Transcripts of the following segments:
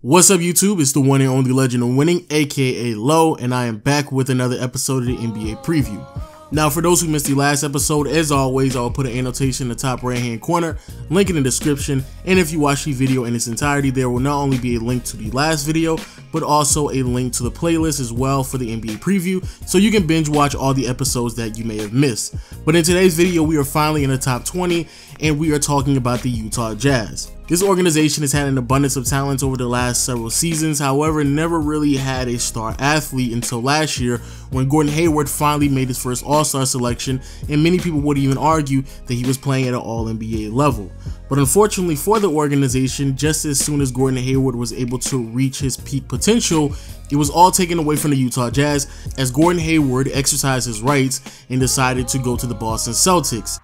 What's up YouTube, it's the one and only Legend of Winning, aka Low, and I am back with another episode of the NBA Preview. Now for those who missed the last episode, as always, I'll put an annotation in the top right hand corner, link in the description, and if you watch the video in its entirety, there will not only be a link to the last video, but also a link to the playlist as well for the NBA Preview, so you can binge watch all the episodes that you may have missed. But in today's video, we are finally in the top 20, and we are talking about the Utah Jazz. This organization has had an abundance of talent over the last several seasons, however, never really had a star athlete until last year when Gordon Hayward finally made his first All-Star selection, and many people would even argue that he was playing at an All-NBA level. But unfortunately for the organization, just as soon as Gordon Hayward was able to reach his peak potential, it was all taken away from the Utah Jazz as Gordon Hayward exercised his rights and decided to go to the Boston Celtics.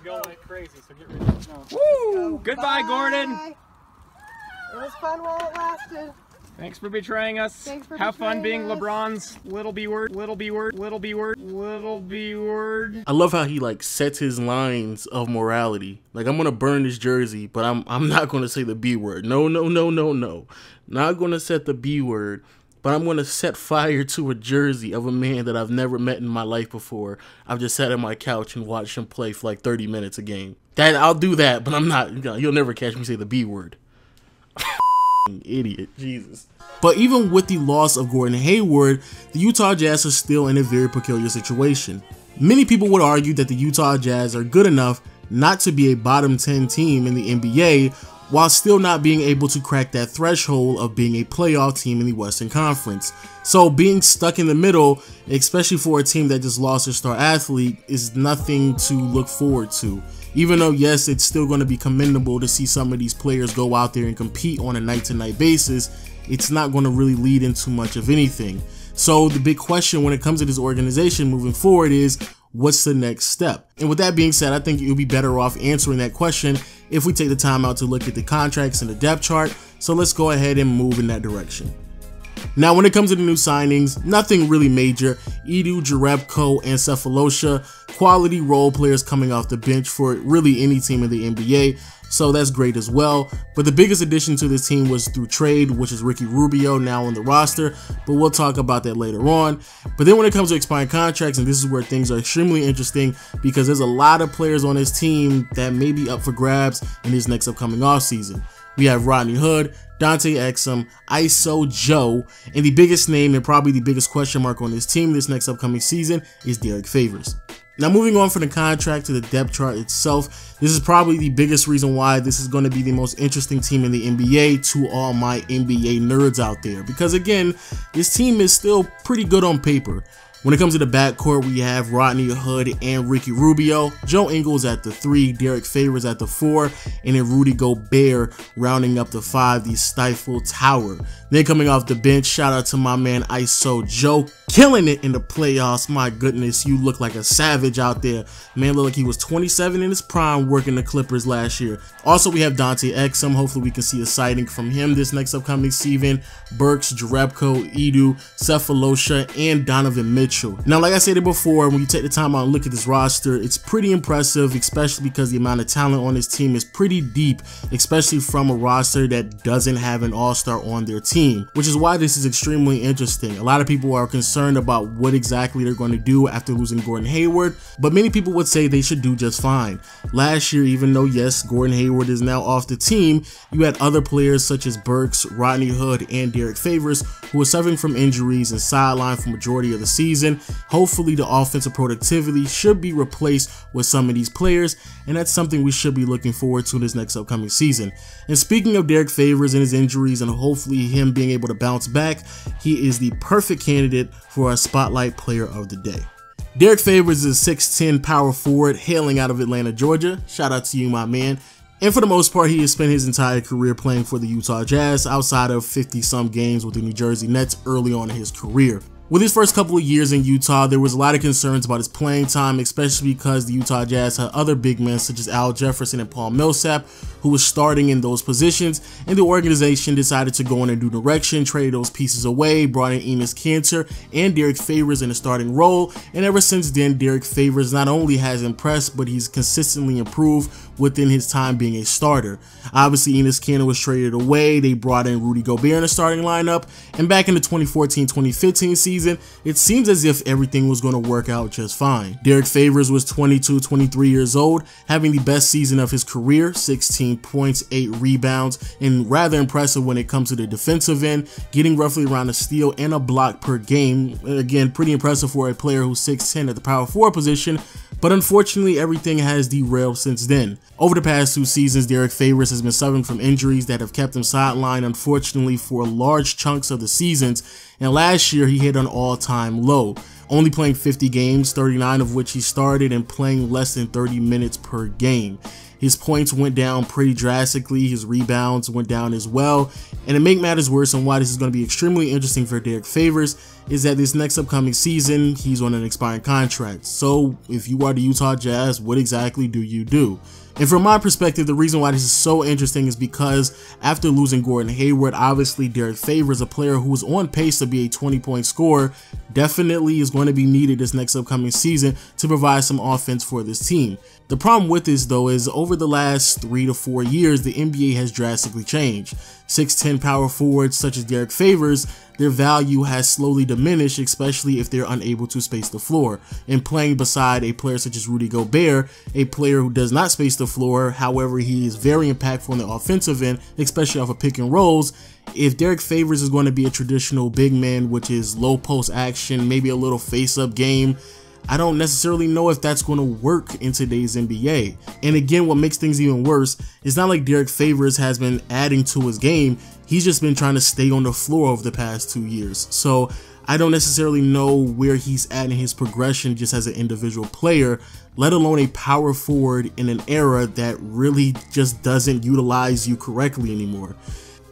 Go like crazy, so get rid of it. Woo! Goodbye, Gordon. It was fun while it lasted. Thanks for betraying us. Have fun being LeBron's little B word, little B word, little B word, little B word. I love how he like sets his lines of morality. Like, I'm gonna burn this jersey, but I'm not gonna say the B word. No. Not gonna set the B word. But I'm going to set fire to a jersey of a man that I've never met in my life before. I've just sat on my couch and watched him play for like 30 minutes a game. I'll do that, but I'm not. You'll never catch me say the B word. Idiot, Jesus. But even with the loss of Gordon Hayward, the Utah Jazz are still in a very peculiar situation. Many people would argue that the Utah Jazz are good enough not to be a bottom 10 team in the NBA, while still not being able to crack that threshold of being a playoff team in the Western Conference. So being stuck in the middle, especially for a team that just lost their star athlete, is nothing to look forward to. Even though, yes, it's still going to be commendable to see some of these players go out there and compete on a night-to-night basis, it's not going to really lead into much of anything. So the big question when it comes to this organization moving forward is, what's the next step? And with that being said, I think you'll be better off answering that question if we take the time out to look at the contracts and the depth chart. So let's go ahead and move in that direction. Now, when it comes to the new signings, nothing really major. Edu, Jerebko, and Cephalosha, quality role players coming off the bench for really any team in the NBA. So that's great as well. But the biggest addition to this team was through trade, which is Ricky Rubio now on the roster, but we'll talk about that later on. But then when it comes to expiring contracts, and this is where things are extremely interesting because there's a lot of players on this team that may be up for grabs in this next upcoming offseason. We have Rodney Hood, Dante Exum, ISO Joe, and the biggest name and probably the biggest question mark on this team this next upcoming season is Derrick Favors. Now, moving on from the contract to the depth chart itself, this is probably the biggest reason why this is going to be the most interesting team in the NBA to all my NBA nerds out there. Because again, this team is still pretty good on paper. When it comes to the backcourt, we have Rodney Hood and Ricky Rubio, Joe Ingles at the 3, Derrick Favors at the 4, and then Rudy Gobert rounding up the 5, the Stifle Tower. Then coming off the bench, shout out to my man ISO Joe, killing it in the playoffs. My goodness, you look like a savage out there. Man looked like he was 27 in his prime working the Clippers last year. Also, we have Dante Exum. Hopefully we can see a sighting from him this next upcoming season. Burks, Jerebko, Edu, Cephalosha, and Donovan Mitchell. Now, like I said before, when you take the time out and look at this roster, it's pretty impressive, especially because the amount of talent on this team is pretty deep, especially from a roster that doesn't have an all-star on their team, which is why this is extremely interesting. A lot of people are concerned about what exactly they're going to do after losing Gordon Hayward, but many people would say they should do just fine. Last year, even though, yes, Gordon Hayward is now off the team, you had other players such as Burks, Rodney Hood, and Derrick Favors who were suffering from injuries and sidelined for majority of the season. Hopefully the offensive productivity should be replaced with some of these players, and that's something we should be looking forward to this next upcoming season. And speaking of Derrick Favors and his injuries and hopefully him being able to bounce back, he is the perfect candidate for our Spotlight Player of the Day. Derrick Favors is a 6'10" power forward hailing out of Atlanta, Georgia. Shout out to you, my man. And for the most part, he has spent his entire career playing for the Utah Jazz outside of 50-some games with the New Jersey Nets early on in his career. With his first couple of years in Utah, there was a lot of concerns about his playing time, especially because the Utah Jazz had other big men such as Al Jefferson and Paul Millsap, who was starting in those positions, and the organization decided to go in a new direction, traded those pieces away, brought in Enes Kanter and Derrick Favors in a starting role, and ever since then, Derrick Favors not only has impressed, but he's consistently improved within his time being a starter. Obviously, Enes Kanter was traded away, they brought in Rudy Gobert in the starting lineup, and back in the 2014-2015 season, it seems as if everything was going to work out just fine. Derrick Favors was 22-23 years old, having the best season of his career, 16 points, 8 rebounds, and rather impressive when it comes to the defensive end, getting roughly around a steal and a block per game. Again, pretty impressive for a player who's 6'10 at the power forward position, but unfortunately everything has derailed since then. Over the past 2 seasons, Derrick Favors has been suffering from injuries that have kept him sidelined, unfortunately, for large chunks of the seasons, and last year he hit an all-time low, only playing 50 games, 39 of which he started, and playing less than 30 minutes per game. His points went down pretty drastically, his rebounds went down as well, and to make matters worse and why this is going to be extremely interesting for Derrick Favors is that this next upcoming season, he's on an expiring contract. So if you are the Utah Jazz, what exactly do you do? And from my perspective, the reason why this is so interesting is because after losing Gordon Hayward, obviously Derrick Favors, a player who is on pace to be a 20-point scorer, definitely is going to be needed this next upcoming season to provide some offense for this team. The problem with this though is over the last 3 to 4 years, the NBA has drastically changed. 6'10 power forwards such as Derrick Favors, their value has slowly diminished, especially if they're unable to space the floor. And playing beside a player such as Rudy Gobert, a player who does not space the floor, however he is very impactful on the offensive end, especially off of pick and rolls. If Derrick Favors is going to be a traditional big man, which is low post action, maybe a little face-up game, I don't necessarily know if that's going to work in today's NBA. And again, what makes things even worse, it's not like Derrick Favors has been adding to his game. He's just been trying to stay on the floor over the past 2 years. So I don't necessarily know where he's at in his progression just as an individual player, let alone a power forward in an era that really just doesn't utilize you correctly anymore.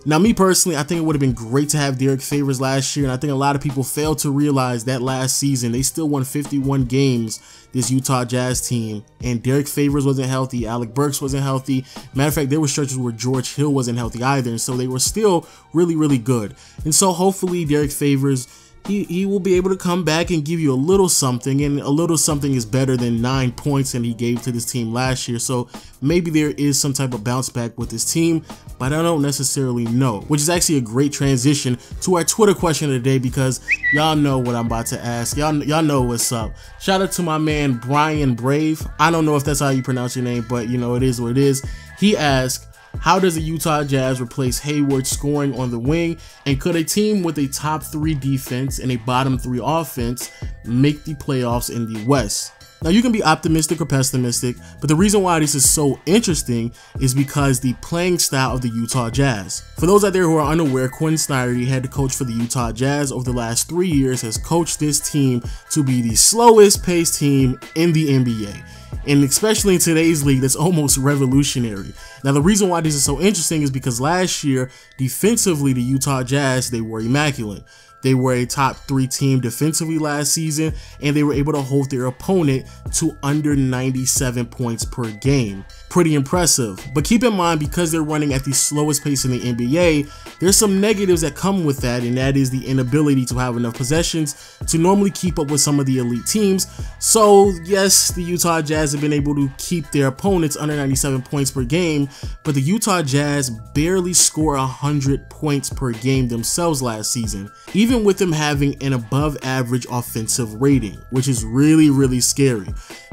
Now, me personally, I think it would have been great to have Derrick Favors last year, and I think a lot of people failed to realize that last season they still won 51 games, this Utah Jazz team, and Derrick Favors wasn't healthy, Alec Burks wasn't healthy. Matter of fact, there were stretches where George Hill wasn't healthy either, and so they were still really good. And so hopefully Derrick Favors, he will be able to come back and give you a little something, and a little something is better than 9 points that he gave to this team last year. So maybe there is some type of bounce back with this team, but I don't necessarily know, which is actually a great transition to our Twitter question of the day, because y'all know what I'm about to ask. Y'all know what's up. Shout out to my man Brian Brave. I don't know if that's how you pronounce your name, but you know, it is what it is. He asked, how does the Utah Jazz replace Hayward scoring on the wing, and could a team with a top 3 defense and a bottom 3 offense make the playoffs in the West? Now, you can be optimistic or pessimistic, but the reason why this is so interesting is because the playing style of the Utah Jazz. For those out there who are unaware, Quinn Snyder, the head coach for the Utah Jazz over the last 3 years, has coached this team to be the slowest paced team in the NBA. And especially in today's league, that's almost revolutionary. Now, the reason why this is so interesting is because last year, defensively, the Utah Jazz, they were immaculate. They were a top 3 team defensively last season, and they were able to hold their opponent to under 97 points per game. Pretty impressive. But keep in mind, because they're running at the slowest pace in the NBA, there's some negatives that come with that, and that is the inability to have enough possessions to normally keep up with some of the elite teams. So yes, the Utah Jazz have been able to keep their opponents under 97 points per game, but the Utah Jazz barely score 100 points per game themselves last season, even with them having an above average offensive rating, which is really scary.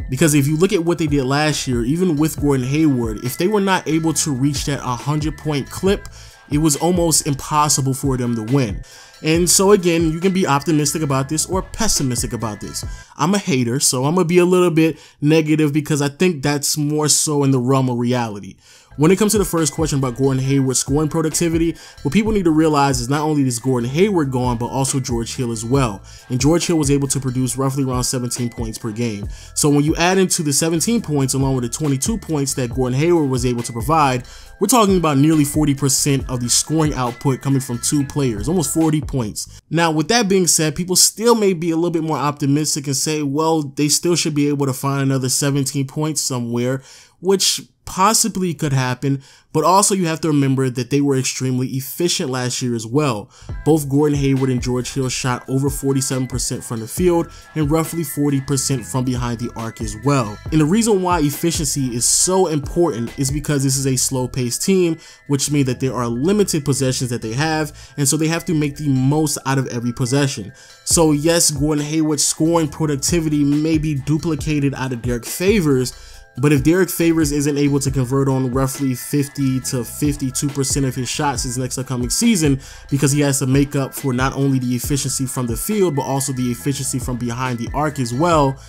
Because if you look at what they did last year, even with Gordon Hayward, if they were not able to reach that 100-point clip, it was almost impossible for them to win. And so again, you can be optimistic about this or pessimistic about this. I'm a hater, so I'm gonna be a little bit negative because I think that's more so in the realm of reality. When it comes to the first question about Gordon Hayward's scoring productivity, what people need to realize is not only is Gordon Hayward gone, but also George Hill as well. And George Hill was able to produce roughly around 17 points per game. So when you add into the 17 points along with the 22 points that Gordon Hayward was able to provide, we're talking about nearly 40% of the scoring output coming from 2 players, almost 40 points. Now, with that being said, people still may be a little bit more optimistic and say, well, they still should be able to find another 17 points somewhere, which possibly could happen, but also you have to remember that they were extremely efficient last year as well. Both Gordon Hayward and George Hill shot over 47% from the field and roughly 40% from behind the arc as well. And the reason why efficiency is so important is because this is a slow-paced team, which means that there are limited possessions that they have, and so they have to make the most out of every possession. So yes, Gordon Hayward's scoring productivity may be duplicated out of Derrick Favors, but if Derrick Favors isn't able to convert on roughly 50 to 52% of his shots this next upcoming season, because he has to make up for not only the efficiency from the field, but also the efficiency from behind the arc as well,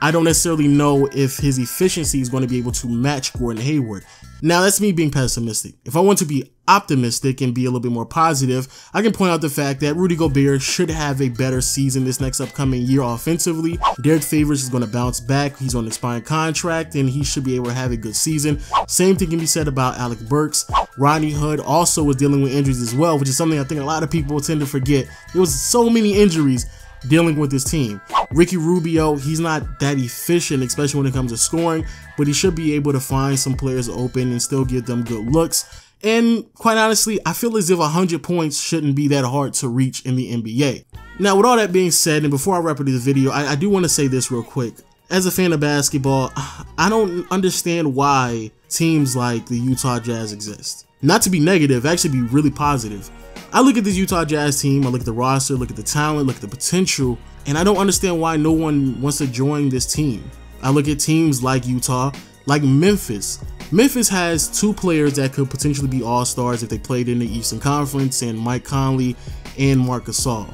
I don't necessarily know if his efficiency is going to be able to match Gordon Hayward. Now, that's me being pessimistic. If I want to be optimistic and be a little bit more positive, I can point out the fact that Rudy Gobert should have a better season this next upcoming year offensively. Derrick Favors is going to bounce back. He's on an expiring contract and he should be able to have a good season. Same thing can be said about Alec Burks. Rodney Hood also was dealing with injuries as well, which is something I think a lot of people tend to forget. There was so many injuries dealing with this team. Ricky Rubio, he's not that efficient, especially when it comes to scoring, but he should be able to find some players open and still give them good looks. And quite honestly, I feel as if 100 points shouldn't be that hard to reach in the NBA. Now, with all that being said, and before I wrap up this video, I do want to say this real quick. As a fan of basketball, I don't understand why teams like the Utah Jazz exist. Not to be negative, actually be really positive. I look at this Utah Jazz team, I look at the roster, look at the talent, look at the potential, and I don't understand why no one wants to join this team. I look at teams like Utah, like Memphis. Memphis has two players that could potentially be all-stars if they played in the Eastern Conference, and Mike Conley and Marc Gasol.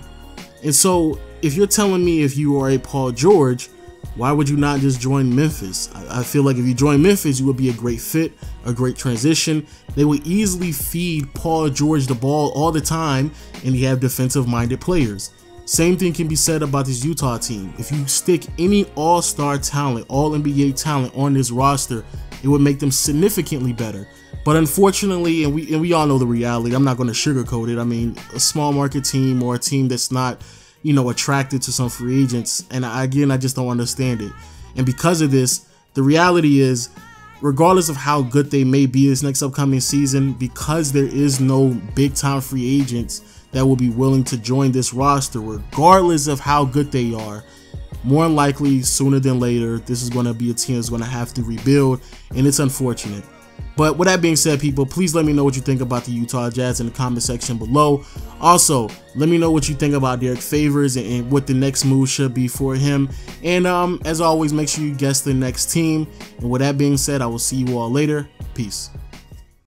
And so, if you're telling me if you are a Paul George, why would you not just join Memphis? I feel like if you join Memphis, you would be a great fit, a great transition. They would easily feed Paul George the ball all the time, and you have defensive-minded players. Same thing can be said about this Utah team. If you stick any all-star talent, all-NBA talent on this roster, it would make them significantly better. But unfortunately, and we all know the reality, I'm not going to sugarcoat it. I mean, a small market team or a team that's not, you know, attracted to some free agents, and I just don't understand it. And because of this, the reality is, regardless of how good they may be this next upcoming season, because there is no big time free agents that will be willing to join this roster, regardless of how good they are, more than likely sooner than later, this is going to be a team that's going to have to rebuild, and it's unfortunate. But with that being said, people, please let me know what you think about the Utah Jazz in the comment section below. Also, let me know what you think about Derrick Favors and what the next move should be for him. And as always, make sure you guess the next team. And with that being said, I will see you all later. Peace.